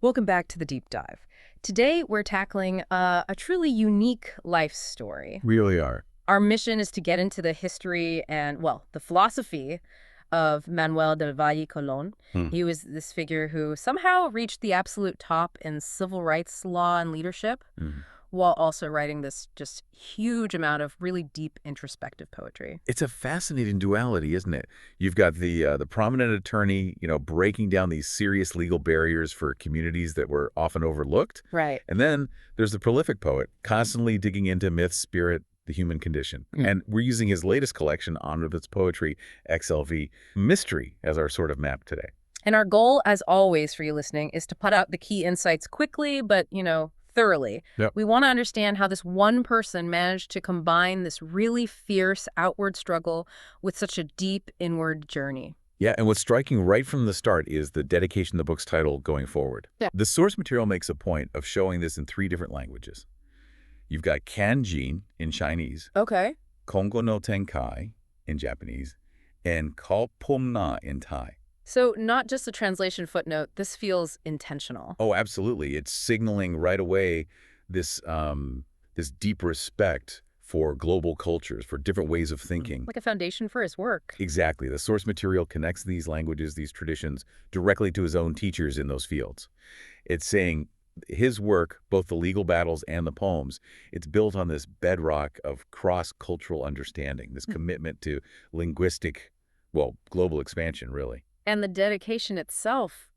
Welcome back to the deep dive. Today, we're tackling a truly unique life story. Really are. Our mission is to get into the history and, well, the philosophy of Manuel del Valle Colón. Hmm. He was this figure who somehow reached the absolute top in civil rights law and leadership, Mhm. while also writing this just huge amount of really deep introspective poetry. It's a fascinating duality, isn't it? You've got the prominent attorney, breaking down these serious legal barriers for communities that were often overlooked. Right. And then there's the prolific poet, constantly digging into myth, spirit, the human condition. And we're using his latest collection, Omnibus Poetry, XLV, Mystery, as our sort of map today. And our goal, as always for you listening, is to put out the key insights quickly, but, thoroughly. Yep. We want to understand how this one person managed to combine this really fierce outward struggle with such a deep inward journey. Yeah, and what's striking right from the start is the dedication of the book's title, Going Forward. Yeah. The source material makes a point of showing this in 3 different languages. You've got Kanjin in Chinese, Okay. Kongo no Tenkai in Japanese, and Kalpomna in Thai. So not just a translation footnote, this feels intentional. Oh, absolutely. It's signaling right away this this deep respect for global cultures, for different ways of thinking. Like a foundation for his work. Exactly. The source material connects these languages, these traditions, directly to his own teachers in those fields. It's saying his work, both the legal battles and the poems, it's built on this bedrock of cross-cultural understanding, this commitment to linguistic, global expansion, really. And the dedication itself,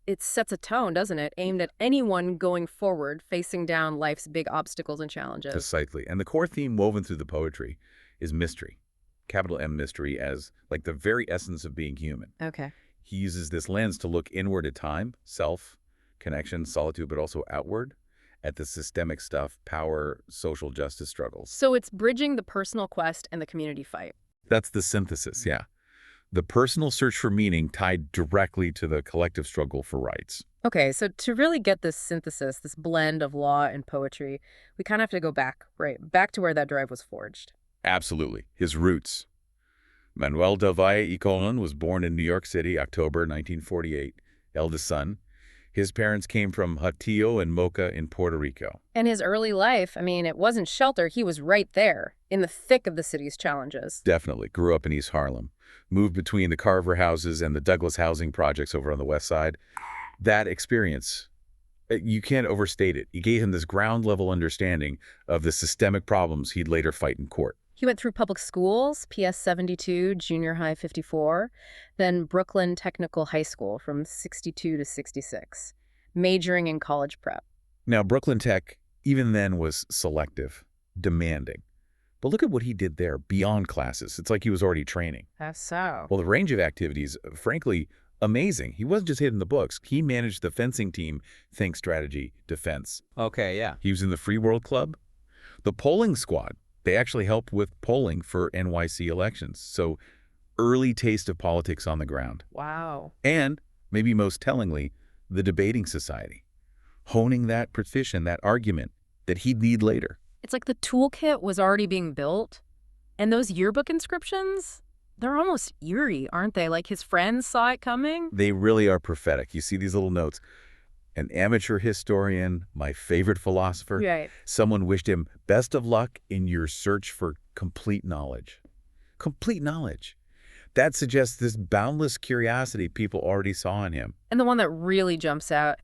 it sets a tone, doesn't it? Aimed at anyone going forward, facing down life's big obstacles and challenges. Precisely. And the core theme woven through the poetry is mystery. Capital M mystery as like the very essence of being human. Okay. He uses this lens to look inward at time, self, connection, solitude, but also outward at the systemic stuff, power, social justice struggles. So it's bridging the personal quest and the community fight. That's the synthesis, yeah. The personal search for meaning tied directly to the collective struggle for rights. Okay, so to really get this synthesis, this blend of law and poetry, we kind of have to go back to where that drive was forged. Absolutely. His roots. Manuel del Valle Colón was born in New York City, October 1948, eldest son. His parents came from Hatillo and Moca in Puerto Rico. And his early life, it wasn't shelter. He was right there, in the thick of the city's challenges. Definitely. Grew up in East Harlem. Moved between the Carver houses and the Douglas housing projects over on the west side. That experience, you can't overstate it. It gave him this ground-level understanding of the systemic problems he'd later fight in court. He went through public schools, PS 72, junior high 54, then Brooklyn Technical High School from 62 to 66, majoring in college prep. Now, Brooklyn Tech, even then, was selective, demanding. But look at what he did there beyond classes. It's like he was already training. That's so. Well, the range of activities, frankly, amazing. He wasn't just hitting the books. He managed the fencing team, Think Strategy, Defense. Okay, yeah. He was in the Free World Club. The polling squad, they actually helped with polling for NYC elections. So early taste of politics on the ground. Wow. And, maybe most tellingly, the debating society. Honing that petition, that argument that he'd need later. It's like the toolkit was already being built. And those yearbook inscriptions, they're almost eerie, aren't they? Like his friends saw it coming? They really are prophetic. You see these little notes. An amateur historian, my favorite philosopher. Right. Someone wished him best of luck in your search for complete knowledge. Complete knowledge. That suggests this boundless curiosity people already saw in him. And the one that really jumps out,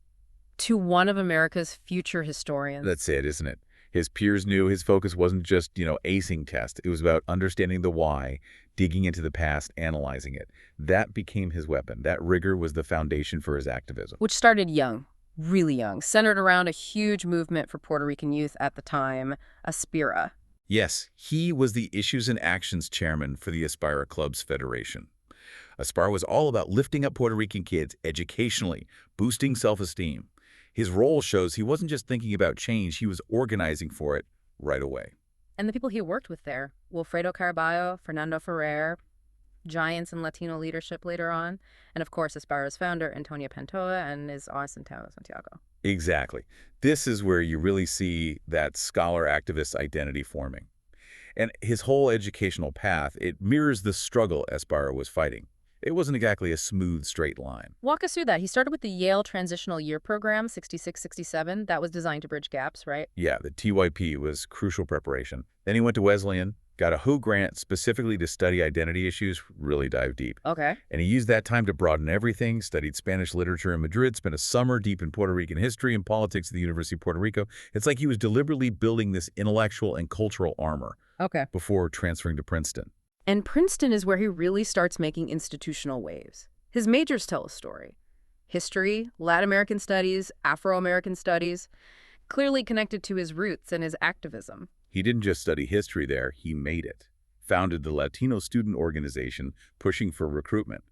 to one of America's future historians. That's it, isn't it? His peers knew his focus wasn't just, acing tests. It was about understanding the why, digging into the past, analyzing it. That became his weapon. That rigor was the foundation for his activism. Which started young, really young, centered around a huge movement for Puerto Rican youth at the time, Aspira. Yes, he was the Issues and Actions chairman for the Aspira Clubs Federation. Aspira was all about lifting up Puerto Rican kids educationally, boosting self-esteem. His role shows he wasn't just thinking about change, he was organizing for it right away. And the people he worked with there, Wilfredo Caraballo, Fernando Ferrer, giants in Latino leadership later on, and of course Aspira's founder, Antonio Pantoja, and his Centeno Santiago. Exactly. This is where you really see that scholar-activist identity forming. And his whole educational path, it mirrors the struggle Aspira was fighting. It wasn't exactly a smooth, straight line. Walk us through that. He started with the Yale Transitional Year Program, 66-67. That was designed to bridge gaps, right? Yeah, the TYP was crucial preparation. Then he went to Wesleyan, got a Who grant specifically to study identity issues, really dive deep. Okay. And he used that time to broaden everything, studied Spanish literature in Madrid, spent a summer deep in Puerto Rican history and politics at the University of Puerto Rico. It's like he was deliberately building this intellectual and cultural armor Okay. before transferring to Princeton. And Princeton is where he really starts making institutional waves. His majors tell a story. History, Latin American studies, Afro-American studies, clearly connected to his roots and his activism. He didn't just study history there, he made it. Founded the Latino Student Organization, pushing for recruitment.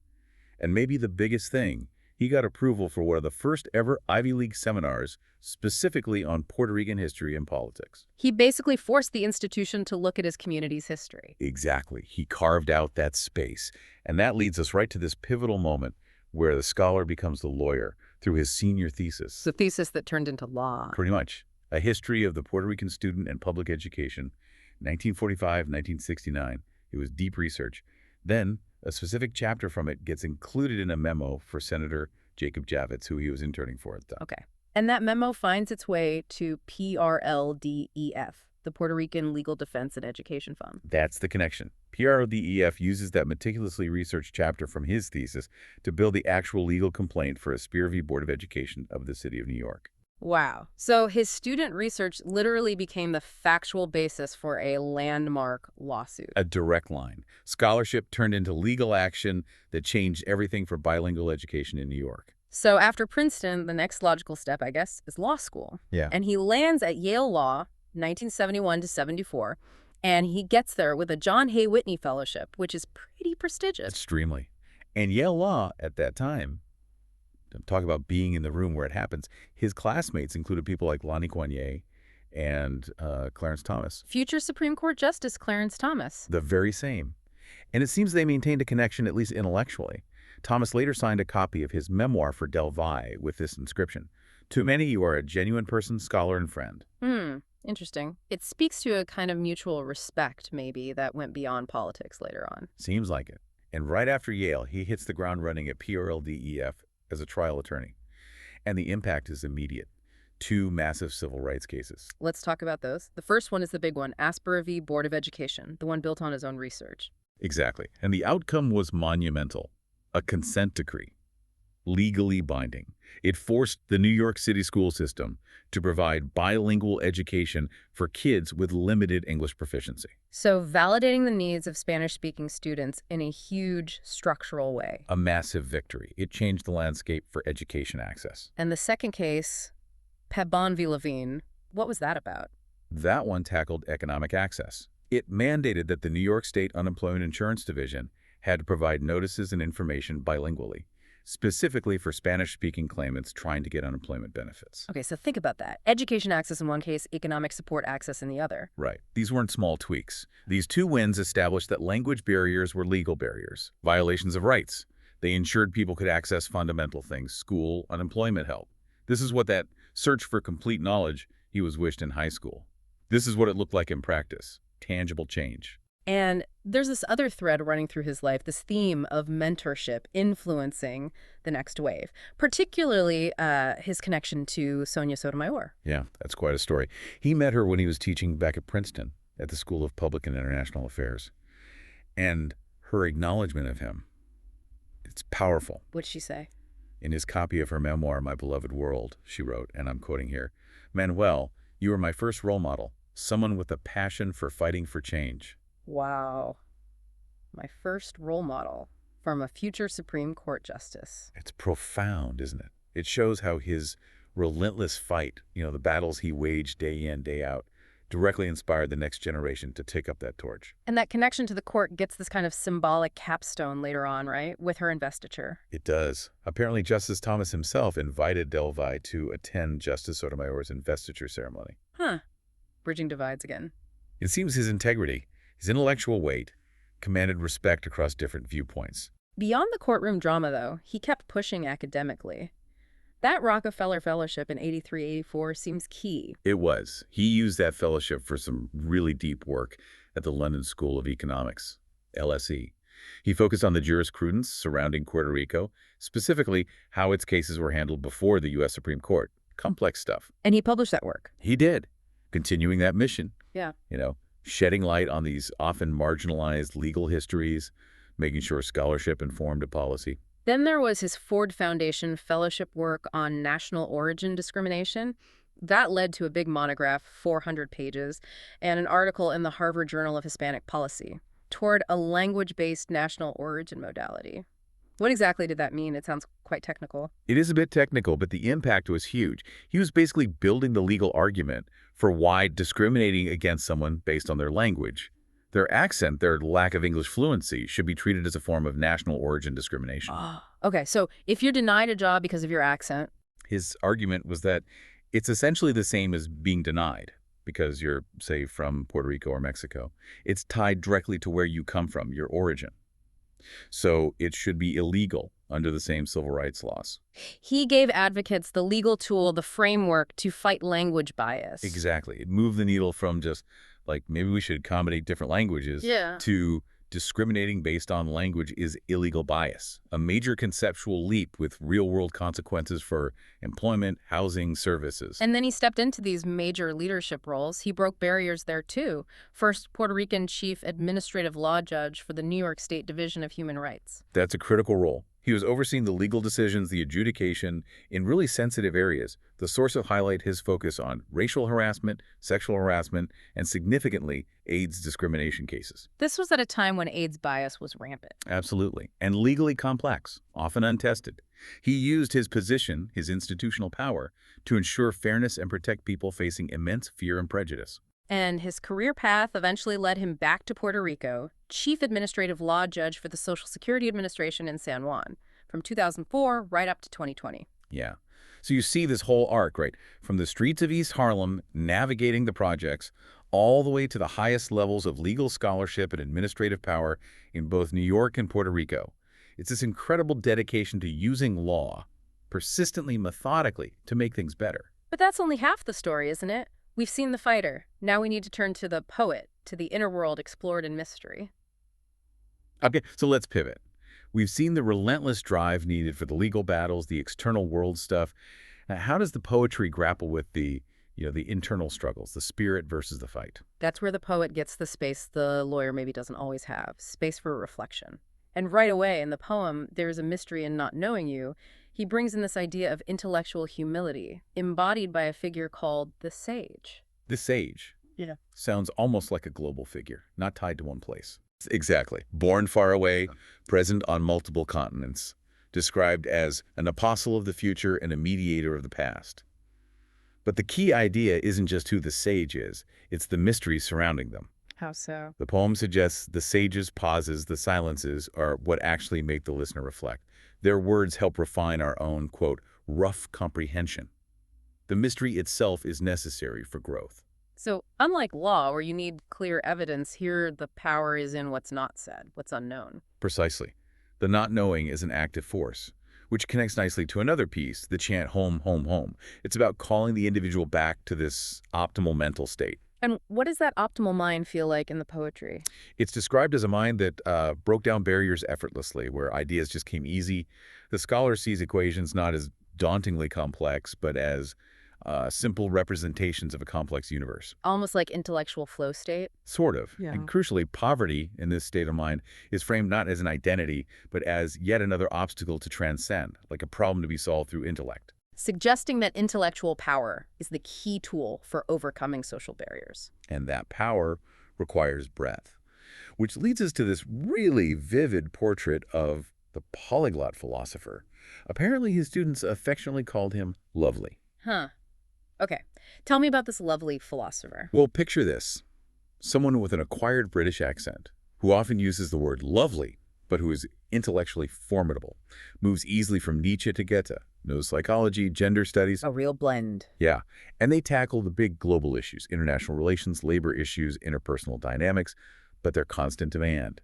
And maybe the biggest thing, he got approval for one of the first ever Ivy League seminars specifically on Puerto Rican history and politics. He basically forced the institution to look at his community's history. Exactly. He carved out that space. And that leads us right to this pivotal moment where the scholar becomes the lawyer through his senior thesis. It's a thesis that turned into law. Pretty much. A History of the Puerto Rican Student and Public Education, 1945-1969. It was deep research. Then, a specific chapter from it gets included in a memo for Senator Jacob Javits, who he was interning for at the time. Okay. And that memo finds its way to PRLDEF, the Puerto Rican Legal Defense and Education Fund. That's the connection. PRLDEF uses that meticulously researched chapter from his thesis to build the actual legal complaint for a Spear v. Board of Education of the City of New York. Wow. So his student research literally became the factual basis for a landmark lawsuit. A direct line. Scholarship turned into legal action that changed everything for bilingual education in New York. So after Princeton, the next logical step, I guess, is law school. Yeah. And he lands at Yale Law, 1971 to 74, and he gets there with a John Hay Whitney Fellowship, which is pretty prestigious. Extremely. And Yale Law, at that time, talk about being in the room where it happens, his classmates included people like Lani Guinier and Clarence Thomas. Future Supreme Court Justice Clarence Thomas. The very same. And it seems they maintained a connection, at least intellectually. Thomas later signed a copy of his memoir for Del Valle with this inscription: "To many, you are a genuine person, scholar, and friend." Interesting. It speaks to a kind of mutual respect, maybe, that went beyond politics later on. Seems like it. And right after Yale, he hits the ground running at PRLDEF as a trial attorney. And the impact is immediate. 2 massive civil rights cases. Let's talk about those. The first one is the big one, Asper v. Board of Education, the one built on his own research. Exactly. And the outcome was monumental. A consent decree. Legally binding. It forced the New York City school system to provide bilingual education for kids with limited English proficiency. So validating the needs of Spanish-speaking students in a huge structural way. A massive victory. It changed the landscape for education access. And the second case, Pebon v. Levine, what was that about? That one tackled economic access. It mandated that the New York State Unemployment Insurance Division had to provide notices and information bilingually, specifically for Spanish-speaking claimants trying to get unemployment benefits. Okay, so think about that. Education access in one case, economic support access in the other. Right. These weren't small tweaks. These 2 wins established that language barriers were legal barriers, violations of rights. They ensured people could access fundamental things, school, unemployment help. This is what that search for complete knowledge he was wished in high school. This is what it looked like in practice. Tangible change. And there's this other thread running through his life, this theme of mentorship influencing the next wave, particularly his connection to Sonia Sotomayor. Yeah, that's quite a story. He met her when he was teaching back at Princeton at the School of Public and International Affairs. And her acknowledgement of him, it's powerful. What'd she say? In his copy of her memoir, My Beloved World, she wrote, and I'm quoting here, "Manuel, you were my first role model, someone with a passion for fighting for change." Wow. My first role model from a future Supreme Court justice. It's profound, isn't it? It shows how his relentless fight, the battles he waged day in, day out, directly inspired the next generation to take up that torch. And that connection to the court gets this kind of symbolic capstone later on, right? With her investiture. It does. Apparently, Justice Thomas himself invited Del Valle to attend Justice Sotomayor's investiture ceremony. Huh. Bridging divides again. It seems his integrity, his intellectual weight, commanded respect across different viewpoints. Beyond the courtroom drama, though, he kept pushing academically. That Rockefeller Fellowship in 83-84 seems key. It was. He used that fellowship for some really deep work at the London School of Economics, LSE. He focused on the jurisprudence surrounding Puerto Rico, specifically how its cases were handled before the U.S. Supreme Court. Complex stuff. And he published that work. He did, continuing that mission, Yeah. shedding light on these often marginalized legal histories, making sure scholarship informed a policy. Then there was his Ford Foundation fellowship work on national origin discrimination. That led to a big monograph, 400 pages, and an article in the Harvard Journal of Hispanic Policy toward a language-based national origin modality. What exactly did that mean? It sounds quite technical. It is a bit technical, but the impact was huge. He was basically building the legal argument for why discriminating against someone based on their language, their accent, their lack of English fluency, should be treated as a form of national origin discrimination. Okay, so if you're denied a job because of your accent. His argument was that it's essentially the same as being denied because you're, say, from Puerto Rico or Mexico. It's tied directly to where you come from, your origin. So it should be illegal under the same civil rights laws. He gave advocates the legal tool, the framework to fight language bias. Exactly. It moved the needle from just like maybe we should accommodate different languages to discriminating based on language is illegal bias, a major conceptual leap with real-world consequences for employment, housing, services. And then he stepped into these major leadership roles. He broke barriers there, too. First, Puerto Rican chief administrative law judge for the New York State Division of Human Rights. That's a critical role. He was overseeing the legal decisions, the adjudication in really sensitive areas. The source of highlight his focus on racial harassment, sexual harassment, and significantly, AIDS discrimination cases. This was at a time when AIDS bias was rampant. Absolutely. And legally complex, often untested. He used his position, his institutional power, to ensure fairness and protect people facing immense fear and prejudice. And his career path eventually led him back to Puerto Rico, chief administrative law judge for the Social Security Administration in San Juan, from 2004 right up to 2020. Yeah. So you see this whole arc, right? From the streets of East Harlem, navigating the projects, all the way to the highest levels of legal scholarship and administrative power in both New York and Puerto Rico. It's this incredible dedication to using law, persistently, methodically, to make things better. But that's only half the story, isn't it? We've seen the fighter. Now we need to turn to the poet, to the inner world explored in mystery. Okay, so let's pivot. We've seen the relentless drive needed for the legal battles, the external world stuff. Now, how does the poetry grapple with the internal struggles, the spirit versus the fight? That's where the poet gets the space the lawyer maybe doesn't always have, space for reflection. And right away in the poem, there's a mystery in not knowing you. He brings in this idea of intellectual humility, embodied by a figure called the sage. The sage. Yeah. Sounds almost like a global figure, not tied to one place. Exactly. Born far away, present on multiple continents, described as an apostle of the future and a mediator of the past. But the key idea isn't just who the sage is, it's the mysteries surrounding them. How so? The poem suggests the sage's pauses, the silences, are what actually make the listener reflect. Their words help refine our own, quote, rough comprehension. The mystery itself is necessary for growth. So, unlike law, where you need clear evidence, here the power is in what's not said, what's unknown. Precisely. The not knowing is an active force, which connects nicely to another piece, the chant home, home, home. It's about calling the individual back to this optimal mental state. And what does that optimal mind feel like in the poetry? It's described as a mind that broke down barriers effortlessly, where ideas just came easy. The scholar sees equations not as dauntingly complex, but as simple representations of a complex universe. Almost like intellectual flow state? Sort of. Yeah. And crucially, poverty in this state of mind is framed not as an identity, but as yet another obstacle to transcend, like a problem to be solved through intellect. Suggesting that intellectual power is the key tool for overcoming social barriers. And that power requires breadth, which leads us to this really vivid portrait of the polyglot philosopher. Apparently, his students affectionately called him Lovely. Huh. Okay. Tell me about this lovely philosopher. Well, picture this. Someone with an acquired British accent, who often uses the word lovely, but who is intellectually formidable, moves easily from Nietzsche to Goethe, knows psychology, gender studies. A real blend. Yeah, and they tackle the big global issues, international relations, labor issues, interpersonal dynamics, but their constant demand.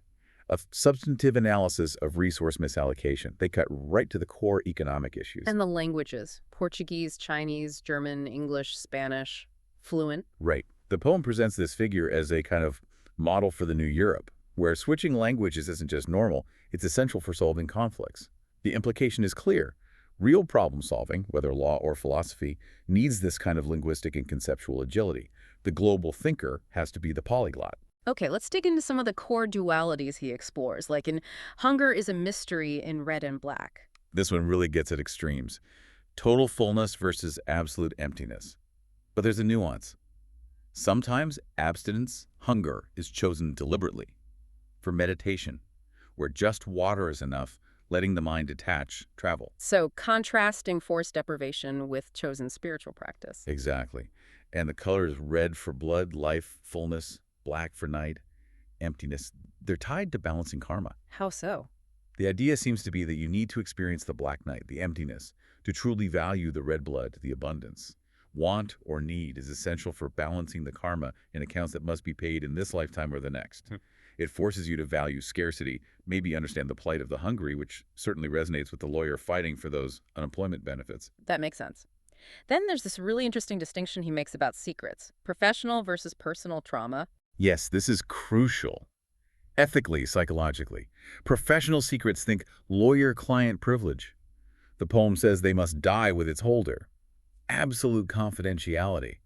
A substantive analysis of resource misallocation. They cut right to the core economic issues. And the languages. Portuguese, Chinese, German, English, Spanish. Fluent. Right. The poem presents this figure as a kind of model for the new Europe, where switching languages isn't just normal, it's essential for solving conflicts. The implication is clear. Real problem solving, whether law or philosophy, needs this kind of linguistic and conceptual agility. The global thinker has to be the polyglot. Okay, let's dig into some of the core dualities he explores, like in Hunger is a Mystery in Red and Black. This one really gets at extremes. Total fullness versus absolute emptiness. But there's a nuance. Sometimes abstinence, hunger, is chosen deliberately. For meditation, where just water is enough, letting the mind detach, travel. So contrasting forced deprivation with chosen spiritual practice. Exactly. And the colors red for blood, life, fullness, black for night, emptiness. They're tied to balancing karma. How so? The idea seems to be that you need to experience the black night, the emptiness, to truly value the red blood, the abundance. Want or need is essential for balancing the karma in accounts that must be paid in this lifetime or the next. It forces you to value scarcity, maybe understand the plight of the hungry, which certainly resonates with the lawyer fighting for those unemployment benefits. That makes sense. Then there's this really interesting distinction he makes about secrets, professional versus personal trauma. Yes, this is crucial. Ethically, psychologically. Professional secrets think lawyer-client privilege. The poem says they must die with its holder. Absolute confidentiality.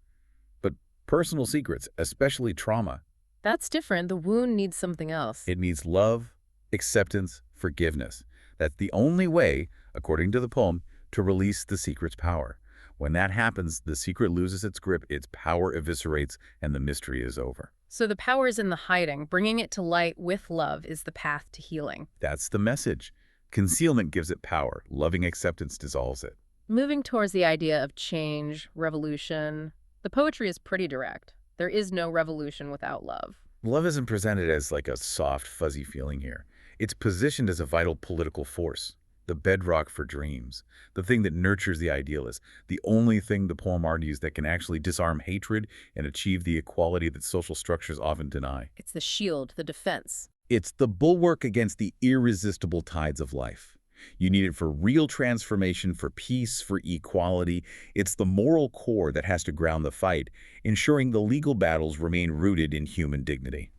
But personal secrets, especially trauma, That's different. The wound needs something else. it needs love, acceptance, forgiveness. That's the only way, according to the poem, to release the secret's power. When that happens, the secret loses its grip, its power eviscerates, and the mystery is over. So the power is in the hiding. Bringing it to light with love is the path to healing. That's the message. Concealment gives it power. Loving acceptance dissolves it. Moving towards the idea of change, revolution, the poetry is pretty direct. There is no revolution without love. Love isn't presented as like a soft, fuzzy feeling here. It's positioned as a vital political force, the bedrock for dreams, the thing that nurtures the idealist, the only thing the poem argues that can actually disarm hatred and achieve the equality that social structures often deny. It's the shield, the defense. It's the bulwark against the irresistible tides of life. You need it for real transformation, for peace, for equality. It's the moral core that has to ground the fight, ensuring the legal battles remain rooted in human dignity.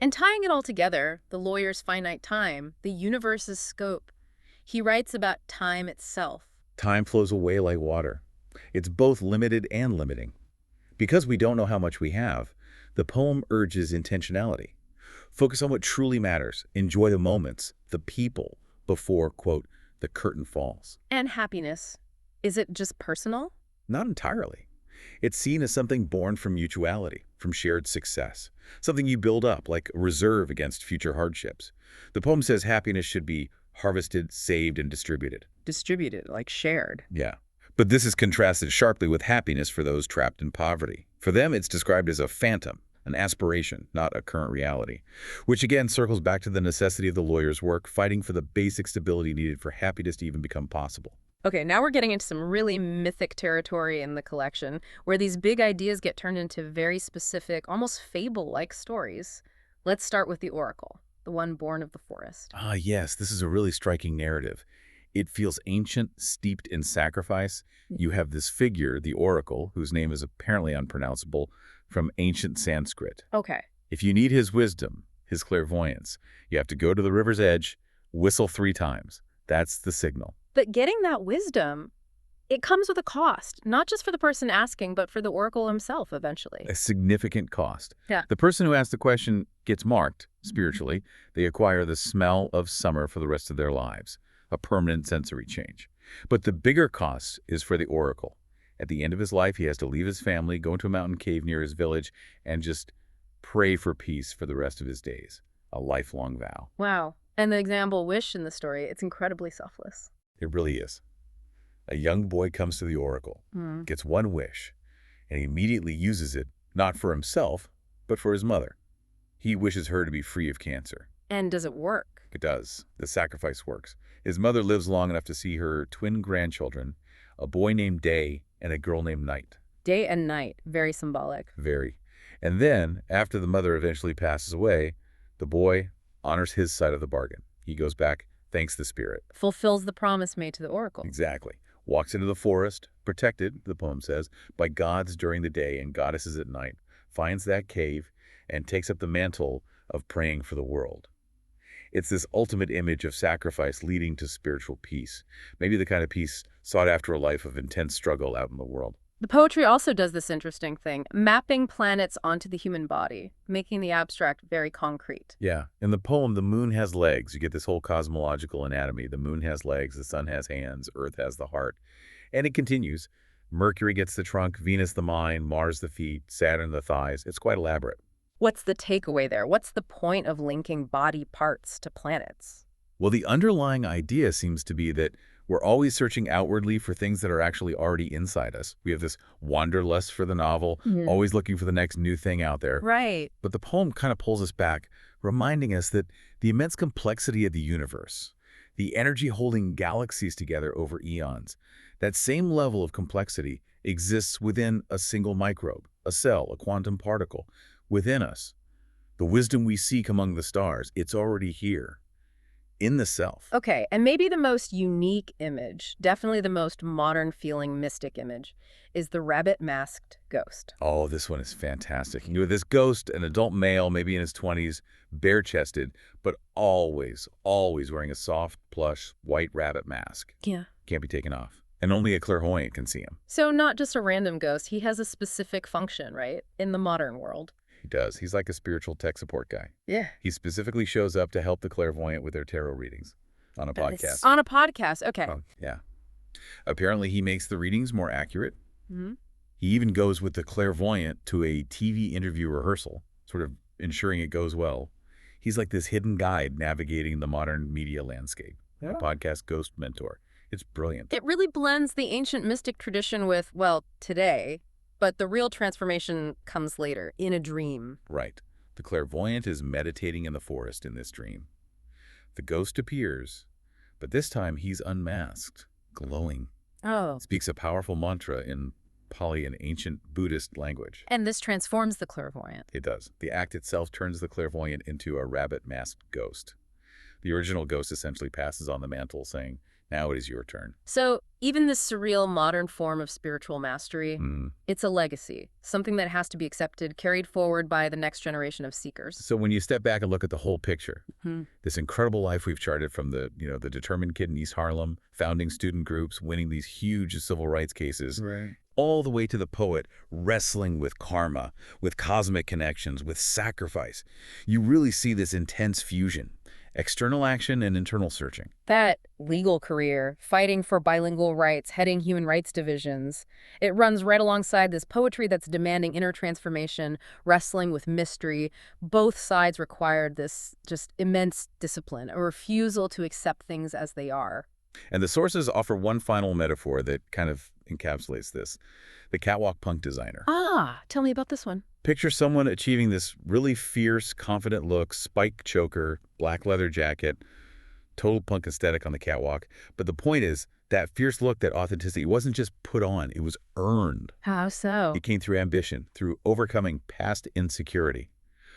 And tying it all together, the lawyer's finite time, the universe's scope. He writes about time itself. Time flows away like water. It's both limited and limiting. Because we don't know how much we have, the poem urges intentionality. Focus on what truly matters. Enjoy the moments, the people, before, quote, the curtain falls. And happiness. Is it just personal? Not entirely. It's seen as something born from mutuality, from shared success, something you build up, like a reserve against future hardships. The poem says happiness should be harvested, saved, and distributed. Distributed, like shared. Yeah. But this is contrasted sharply with happiness for those trapped in poverty. For them, it's described as a phantom, an aspiration, not a current reality, which again circles back to the necessity of the lawyer's work, fighting for the basic stability needed for happiness to even become possible. Okay, now we're getting into some really mythic territory in the collection, where these big ideas get turned into very specific, almost fable-like stories. Let's start with the Oracle, the one born of the forest. Ah, yes, this is a really striking narrative. It feels ancient, steeped in sacrifice. You have this figure, the Oracle, whose name is apparently unpronounceable, from ancient Sanskrit. Okay. If you need his wisdom, his clairvoyance, you have to go to the river's edge, whistle 3 times. That's the signal. But getting that wisdom, it comes with a cost, not just for the person asking, but for the Oracle himself eventually. A significant cost. Yeah. The person who asks the question gets marked spiritually. They acquire the smell of summer for the rest of their lives, a permanent sensory change. But the bigger cost is for the Oracle. At the end of his life, he has to leave his family, go into a mountain cave near his village, and just pray for peace for the rest of his days. A lifelong vow. Wow. And the example wish in the story, it's incredibly selfless. It really is. A young boy comes to the Oracle, gets one wish, and he immediately uses it, not for himself, but for his mother. He wishes her to be free of cancer. And does it work? It does. The sacrifice works. His mother lives long enough to see her twin grandchildren, a boy named Day and a girl named Night. Day and night, very symbolic. Very. And then, after the mother eventually passes away, the boy honors his side of the bargain. He goes back, thanks the spirit. Fulfills the promise made to the Oracle. Exactly. Walks into the forest, protected, the poem says, by gods during the day and goddesses at night, finds that cave, and takes up the mantle of praying for the world. It's this ultimate image of sacrifice leading to spiritual peace, maybe the kind of peace sought after a life of intense struggle out in the world. The poetry also does this interesting thing, mapping planets onto the human body, making the abstract very concrete. Yeah. In the poem, the moon has legs. You get this whole cosmological anatomy. The moon has legs, the sun has hands, Earth has the heart. And it continues. Mercury gets the trunk, Venus the mind, Mars the feet, Saturn the thighs. It's quite elaborate. What's the takeaway there? What's the point of linking body parts to planets? Well, the underlying idea seems to be that we're always searching outwardly for things that are actually already inside us. We have this wanderlust for the novel, always looking for the next new thing out there. Right. But the poem kind of pulls us back, reminding us that the immense complexity of the universe, the energy holding galaxies together over eons, that same level of complexity exists within a single microbe, a cell, a quantum particle, within us. The wisdom we seek among the stars, it's already here, in the self. Okay, and maybe the most unique image, definitely the most modern-feeling mystic image, is the rabbit-masked ghost. Oh, this one is fantastic. You know, this ghost, an adult male, maybe in his 20s, bare-chested, but always wearing a soft, plush, white rabbit mask. Yeah. Can't be taken off. And only a clairvoyant can see him. So not just a random ghost, he has a specific function, right, in the modern world. He does. He's like a spiritual tech support guy. Yeah. He specifically shows up to help the clairvoyant with their tarot readings on a podcast. On a podcast, okay. Yeah. Apparently, he makes the readings more accurate. Mm-hmm. He even goes with the clairvoyant to a TV interview rehearsal, sort of ensuring it goes well. He's like this hidden guide navigating the modern media landscape. Yeah. A podcast ghost mentor. It's brilliant. It really blends the ancient mystic tradition with, well, today, but the real transformation comes later, in a dream. Right. The clairvoyant is meditating in the forest in this dream. The ghost appears, but this time he's unmasked, glowing. Oh. Speaks a powerful mantra in Pali, an ancient Buddhist language. And this transforms the clairvoyant. It does. The act itself turns the clairvoyant into a rabbit-masked ghost. The original ghost essentially passes on the mantle, saying, "Now it is your turn." So even this surreal modern form of spiritual mastery, it's a legacy, something that has to be accepted, carried forward by the next generation of seekers. So when you step back and look at the whole picture, this incredible life we've charted from the determined kid in East Harlem, founding student groups, winning these huge civil rights cases, all the way to the poet wrestling with karma, with cosmic connections, with sacrifice. You really see this intense fusion. External action and internal searching. That legal career, fighting for bilingual rights, heading human rights divisions, it runs right alongside this poetry that's demanding inner transformation, wrestling with mystery. Both sides required this just immense discipline, a refusal to accept things as they are. And the sources offer one final metaphor that kind of encapsulates this. The catwalk punk designer. Tell me about this one. Picture someone achieving this really fierce, confident look, spike choker, black leather jacket, total punk aesthetic on the catwalk. But the point is, that fierce look, that authenticity, wasn't just put on, it was earned. How so? It came through ambition, through overcoming past insecurity.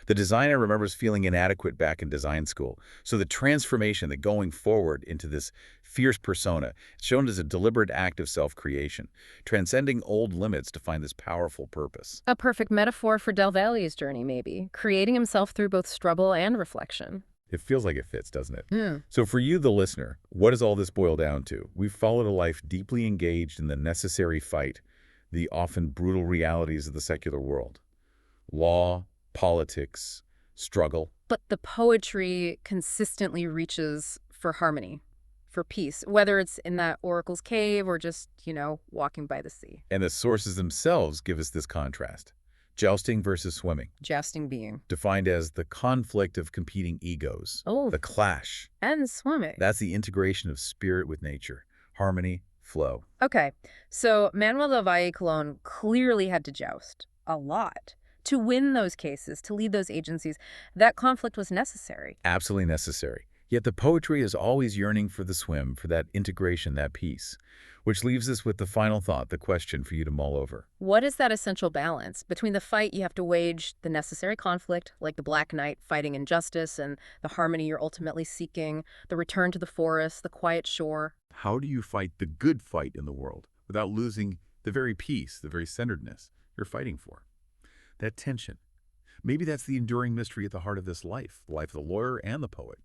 The designer remembers feeling inadequate back in design school. So the transformation, the going forward into this fierce persona, is shown as a deliberate act of self-creation, transcending old limits to find this powerful purpose. A perfect metaphor for Del Valle's journey, maybe, creating himself through both struggle and reflection. It feels like it fits, doesn't it? Yeah. So for you, the listener, what does all this boil down to? We've followed a life deeply engaged in the necessary fight, the often brutal realities of the secular world. Law, politics, struggle. But the poetry consistently reaches for harmony, for peace, whether it's in that oracle's cave or just, walking by the sea. And the sources themselves give us this contrast. Jousting versus swimming. Jousting being. Defined as the conflict of competing egos. Oh. The clash. And swimming. That's the integration of spirit with nature. Harmony, flow. Okay, so Manuel del Valle Colón clearly had to joust a lot. To win those cases, to lead those agencies, that conflict was necessary. Absolutely necessary. Yet the poetry is always yearning for the swim, for that integration, that peace. Which leaves us with the final thought, the question for you to mull over. What is that essential balance between the fight you have to wage, the necessary conflict, like the Black Knight fighting injustice, and the harmony you're ultimately seeking, the return to the forest, the quiet shore? How do you fight the good fight in the world without losing the very peace, the very centeredness you're fighting for? That tension. Maybe that's the enduring mystery at the heart of this life, the life of the lawyer and the poet.